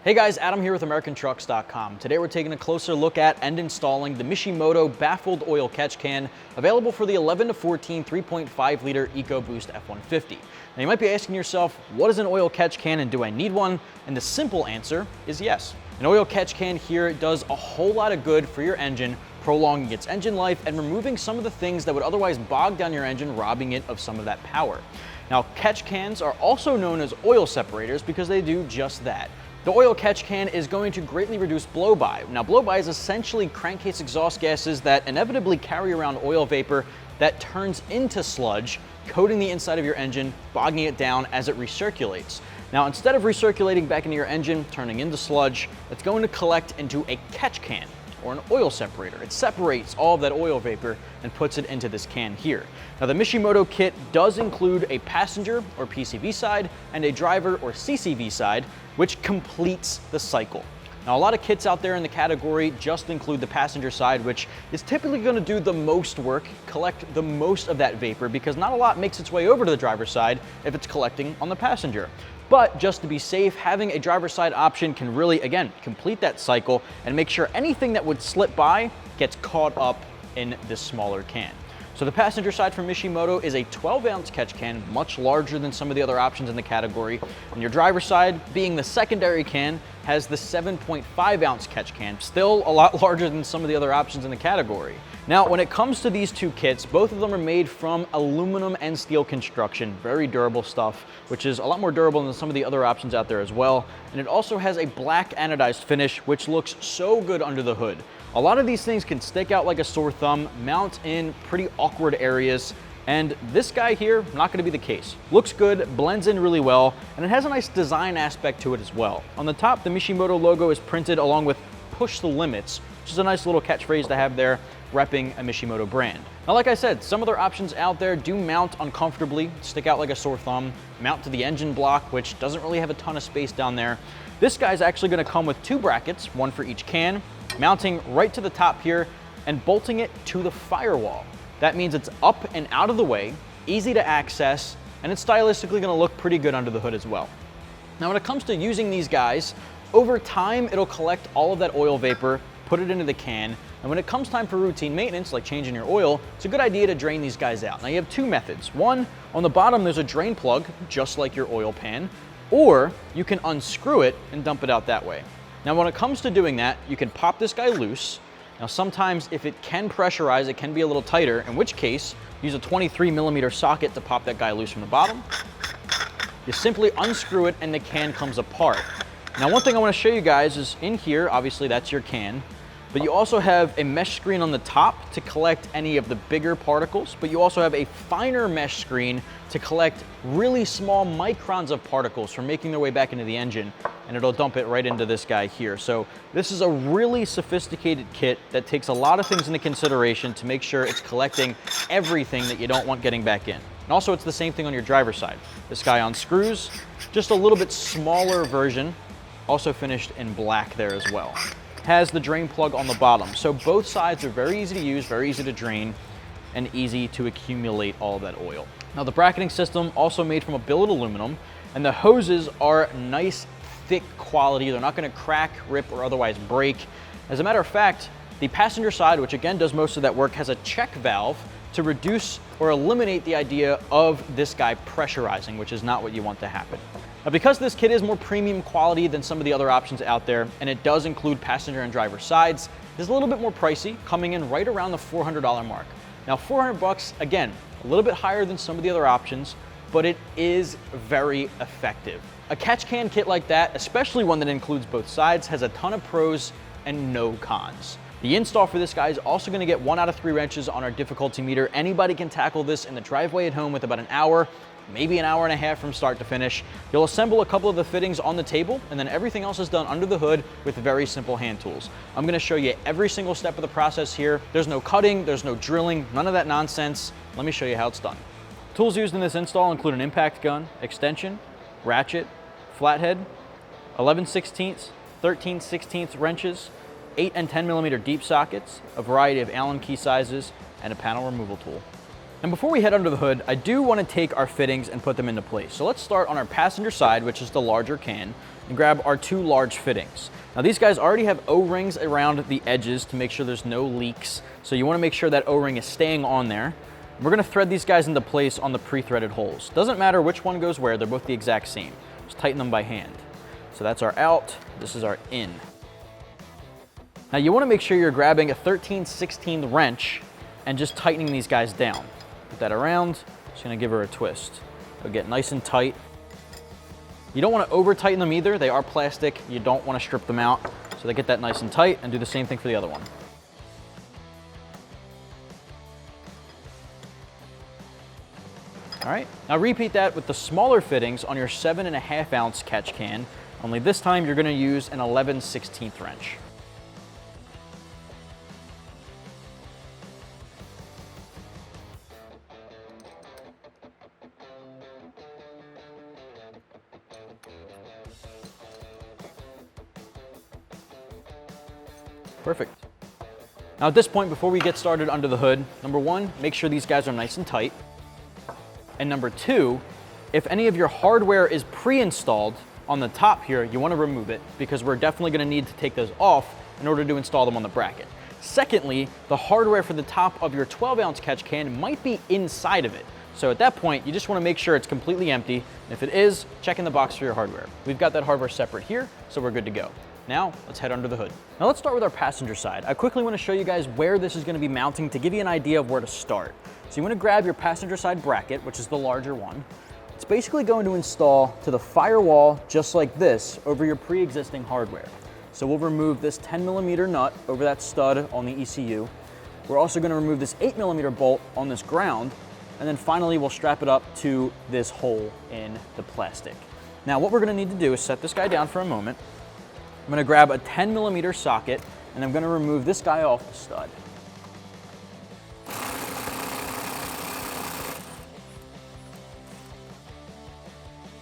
Hey guys, Adam here with AmericanTrucks.com. Today we're taking a closer look at and installing the Mishimoto Baffled oil catch can, available for the 11 to 14 3.5 liter EcoBoost F150. Now you might be asking yourself, what is an oil catch can and do I need one? And the simple answer is yes. An oil catch can here does a whole lot of good for your engine, prolonging its engine life and removing some of the things that would otherwise bog down your engine, robbing it of some of that power. Now, catch cans are also known as oil separators because they do just that. The oil catch can is going to greatly reduce blow-by. Now, blow-by is essentially crankcase exhaust gases that inevitably carry around oil vapor that turns into sludge, coating the inside of your engine, bogging it down as it recirculates. Now, instead of recirculating back into your engine, turning into sludge, it's going to collect into a catch can, or an oil separator. It separates all of that oil vapor and puts it into this can here. Now, the Mishimoto kit does include a passenger or PCV side and a driver or CCV side, which completes the cycle. Now, a lot of kits out there in the category just include the passenger side, which is typically going to do the most work, collect the most of that vapor, because not a lot makes its way over to the driver's side if it's collecting on the passenger. But just to be safe, having a driver's side option can really, again, complete that cycle and make sure anything that would slip by gets caught up in this smaller can. So the passenger side from Mishimoto is a 12-ounce catch can, much larger than some of the other options in the category. And your driver's side, being the secondary can, has the 7.5-ounce catch can, still a lot larger than some of the other options in the category. Now, when it comes to these two kits, both of them are made from aluminum and steel construction, very durable stuff, which is a lot more durable than some of the other options out there as well. And it also has a black anodized finish, which looks so good under the hood. A lot of these things can stick out like a sore thumb, mount in pretty awkward areas, and this guy here, not gonna be the case. Looks good, blends in really well, and it has a nice design aspect to it as well. On the top, the Mishimoto logo is printed along with "Push the Limits," which is a nice little catchphrase to have there, repping a Mishimoto brand. Now, like I said, some other options out there do mount uncomfortably, stick out like a sore thumb, mount to the engine block, which doesn't really have a ton of space down there. This guy's actually gonna come with two brackets, one for each can, mounting right to the top here and bolting it to the firewall. That means it's up and out of the way, easy to access, and it's stylistically gonna look pretty good under the hood as well. Now, when it comes to using these guys, over time, it'll collect all of that oil vapor, put it into the can, and when it comes time for routine maintenance, like changing your oil, it's a good idea to drain these guys out. Now, you have two methods. One, on the bottom, there's a drain plug, just like your oil pan, or you can unscrew it and dump it out that way. Now, when it comes to doing that, you can pop this guy loose. Now, sometimes if it can pressurize, it can be a little tighter, in which case, use a 23mm socket to pop that guy loose from the bottom. You simply unscrew it and the can comes apart. Now, one thing I want to show you guys is in here, obviously that's your can, but you also have a mesh screen on the top to collect any of the bigger particles, but you also have a finer mesh screen to collect really small microns of particles from making their way back into the engine, and it'll dump it right into this guy here. So this is a really sophisticated kit that takes a lot of things into consideration to make sure it's collecting everything that you don't want getting back in. And also, it's the same thing on your driver's side. This guy unscrews, just a little bit smaller version, also finished in black there as well. Has the drain plug on the bottom. So both sides are very easy to use, very easy to drain, and easy to accumulate all of that oil. Now, the bracketing system also made from a billet aluminum, and the hoses are nice, thick quality. They're not gonna crack, rip, or otherwise break. As a matter of fact, the passenger side, which again does most of that work, has a check valve to reduce or eliminate the idea of this guy pressurizing, which is not what you want to happen. Now, because this kit is more premium quality than some of the other options out there, and it does include passenger and driver sides, it's a little bit more pricey, coming in right around the $400 mark. Now, 400 bucks, again, a little bit higher than some of the other options, but it is very effective. A catch can kit like that, especially one that includes both sides, has a ton of pros and no cons. The install for this guy is also going to get 1 out of 3 wrenches on our difficulty meter. Anybody can tackle this in the driveway at home with about an hour, maybe an hour and a half from start to finish. You'll assemble a couple of the fittings on the table, and then everything else is done under the hood with very simple hand tools. I'm going to show you every single step of the process here. There's no cutting, there's no drilling, none of that nonsense. Let me show you how it's done. Tools used in this install include an impact gun, extension, ratchet, flathead, 11/16, 13/16 wrenches, 8 and 10mm deep sockets, a variety of Allen key sizes, and a panel removal tool. And before we head under the hood, I do want to take our fittings and put them into place. So let's start on our passenger side, which is the larger can, and grab our 2 large fittings. Now these guys already have O-rings around the edges to make sure there's no leaks. So you want to make sure that O-ring is staying on there. We're going to thread these guys into place on the pre-threaded holes. Doesn't matter which one goes where, they're both the exact same. Just tighten them by hand. So that's our out, this is our in. Now you want to make sure you're grabbing a 13/16 wrench and just tightening these guys down. Put that around, just gonna give her a twist. It'll get nice and tight. You don't want to over tighten them either, they are plastic. You don't want to strip them out. So they get that nice and tight, and do the same thing for the other one. All right, now repeat that with the smaller fittings on your 7.5 ounce catch can, only this time you're gonna use an 11/16 wrench. Perfect. Now at this point, before we get started under the hood, number 1, make sure these guys are nice and tight. And number 2, if any of your hardware is pre-installed on the top here, you want to remove it because we're definitely going to need to take those off in order to install them on the bracket. Secondly, the hardware for the top of your 12 ounce catch can might be inside of it. So at that point, you just want to make sure it's completely empty. And if it is, check in the box for your hardware. We've got that hardware separate here, so we're good to go. Now, let's head under the hood. Now let's start with our passenger side. I quickly want to show you guys where this is going to be mounting to give you an idea of where to start. So you want to grab your passenger side bracket, which is the larger one. It's basically going to install to the firewall just like this over your pre-existing hardware. So we'll remove this 10mm nut over that stud on the ECU. We're also going to remove this 8mm bolt on this ground, and then finally we'll strap it up to this hole in the plastic. Now what we're going to need to do is set this guy down for a moment. I'm going to grab a 10mm socket, and I'm going to remove this guy off the stud.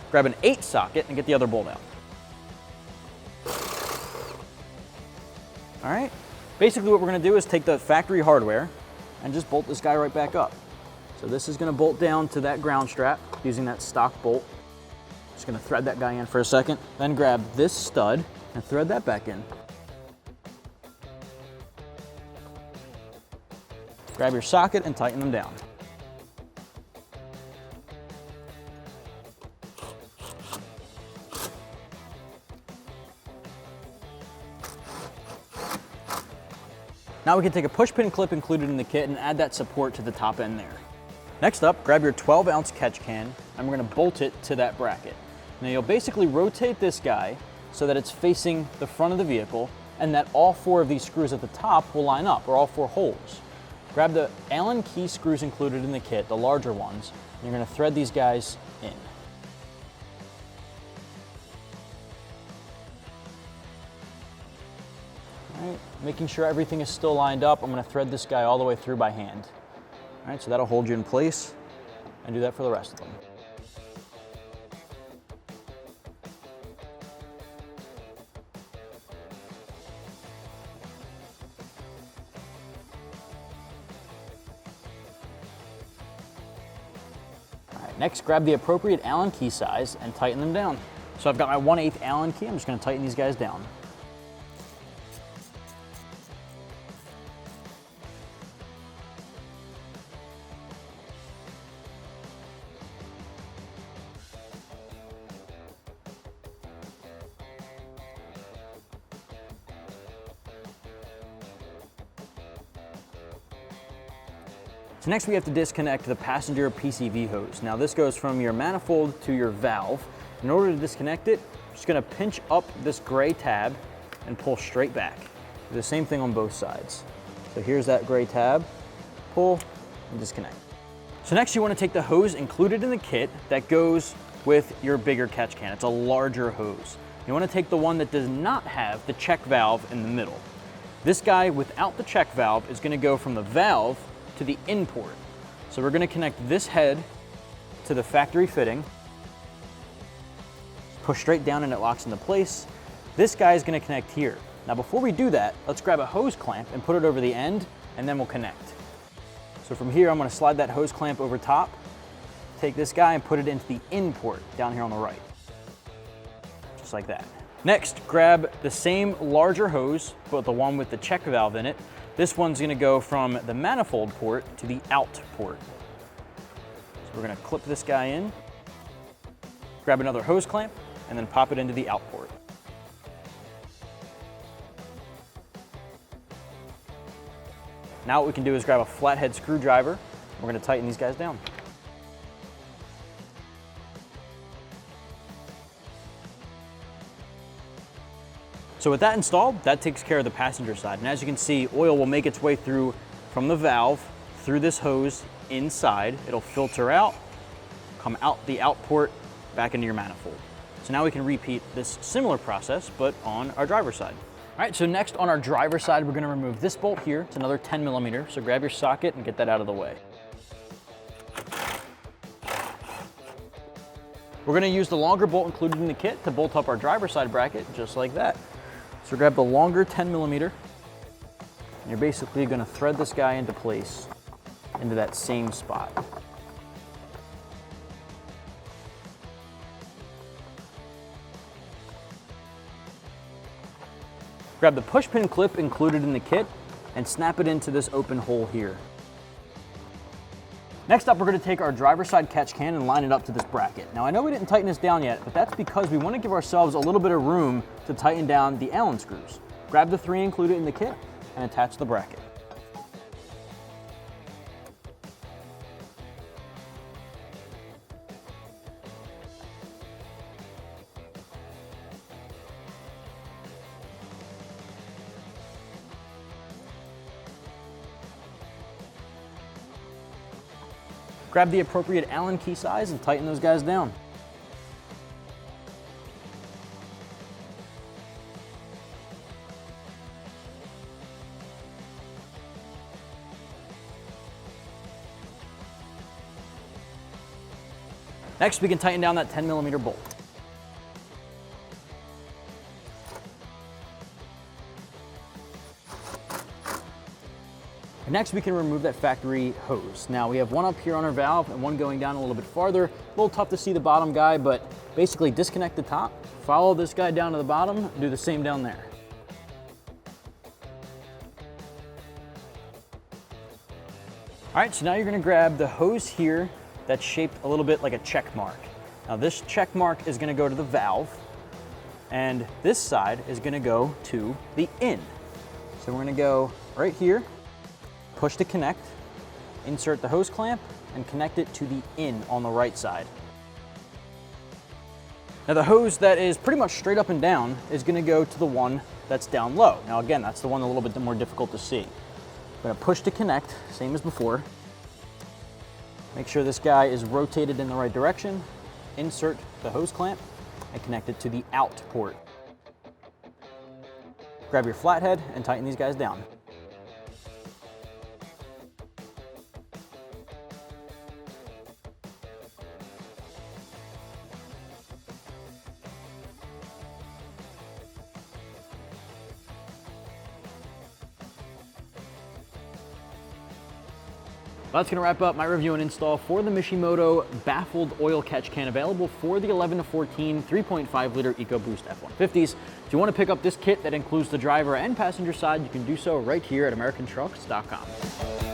Grab an 8 socket and get the other bolt out. All right, basically what we're going to do is take the factory hardware and just bolt this guy right back up. So this is going to bolt down to that ground strap using that stock bolt. Just going to thread that guy in for a second, then grab this stud and thread that back in. Grab your socket and tighten them down. Now we can take a push pin clip included in the kit and add that support to the top end there. Next up, grab your 12 ounce catch can and we're going to bolt it to that bracket. Now you'll basically rotate this guy so that it's facing the front of the vehicle and that all 4 of these screws at the top will line up, or all 4 holes. Grab the Allen key screws included in the kit, the larger ones, and you're going to thread these guys in. All right, making sure everything is still lined up, I'm going to thread this guy all the way through by hand. All right, so that'll hold you in place, and do that for the rest of them. Next, grab the appropriate Allen key size and tighten them down. So I've got my 1/8 Allen key, I'm just going to tighten these guys down. So next we have to disconnect the passenger PCV hose. Now this goes from your manifold to your valve. In order to disconnect it, I'm just going to pinch up this gray tab and pull straight back. Do the same thing on both sides. So here's that gray tab, pull and disconnect. So next you want to take the hose included in the kit that goes with your bigger catch can. It's a larger hose. You want to take the one that does not have the check valve in the middle. This guy without the check valve is going to go from the valve to the in port. So we're going to connect this head to the factory fitting, push straight down and it locks into place. This guy is going to connect here. Now before we do that, let's grab a hose clamp and put it over the end and then we'll connect. So from here, I'm going to slide that hose clamp over top, take this guy and put it into the in port down here on the right. Just like that. Next, grab the same larger hose, but the one with the check valve in it. This one's going to go from the manifold port to the out port. So we're going to clip this guy in, grab another hose clamp, and then pop it into the out port. Now what we can do is grab a flathead screwdriver. We're going to tighten these guys down. So with that installed, that takes care of the passenger side. And as you can see, oil will make its way through from the valve, through this hose, inside. It'll filter out, come out the out port, back into your manifold. So now we can repeat this similar process, but on our driver's side. All right, so next on our driver's side, we're gonna remove this bolt here. It's another 10 millimeter, so grab your socket and get that out of the way. We're gonna use the longer bolt included in the kit to bolt up our driver's side bracket, just like that. So grab the longer 10 millimeter, and you're basically gonna thread this guy into place, into that same spot. Grab the push pin clip included in the kit and snap it into this open hole here. Next up, we're going to take our driver's side catch can and line it up to this bracket. Now I know we didn't tighten this down yet, but that's because we want to give ourselves a little bit of room to tighten down the Allen screws. Grab the 3 included in the kit and attach the bracket. Grab the appropriate Allen key size and tighten those guys down. Next, we can tighten down that 10 millimeter bolt. Next, we can remove that factory hose. Now, we have one up here on our valve and one going down a little bit farther. A little tough to see the bottom guy, but basically disconnect the top, follow this guy down to the bottom, do the same down there. All right, so now you're gonna grab the hose here that's shaped a little bit like a check mark. Now, this check mark is gonna go to the valve, and this side is gonna go to the in. So we're gonna go right here, push to connect, insert the hose clamp, and connect it to the in on the right side. Now the hose that is pretty much straight up and down is gonna go to the one that's down low. Now again, that's the one a little bit more difficult to see. I'm gonna push to connect, same as before. Make sure this guy is rotated in the right direction, insert the hose clamp, and connect it to the out port. Grab your flathead and tighten these guys down. Well, that's going to wrap up my review and install for the Mishimoto Baffled oil catch can, available for the 11 to 14 3.5 liter EcoBoost F150s. If you want to pick up this kit that includes the driver and passenger side, you can do so right here at AmericanTrucks.com.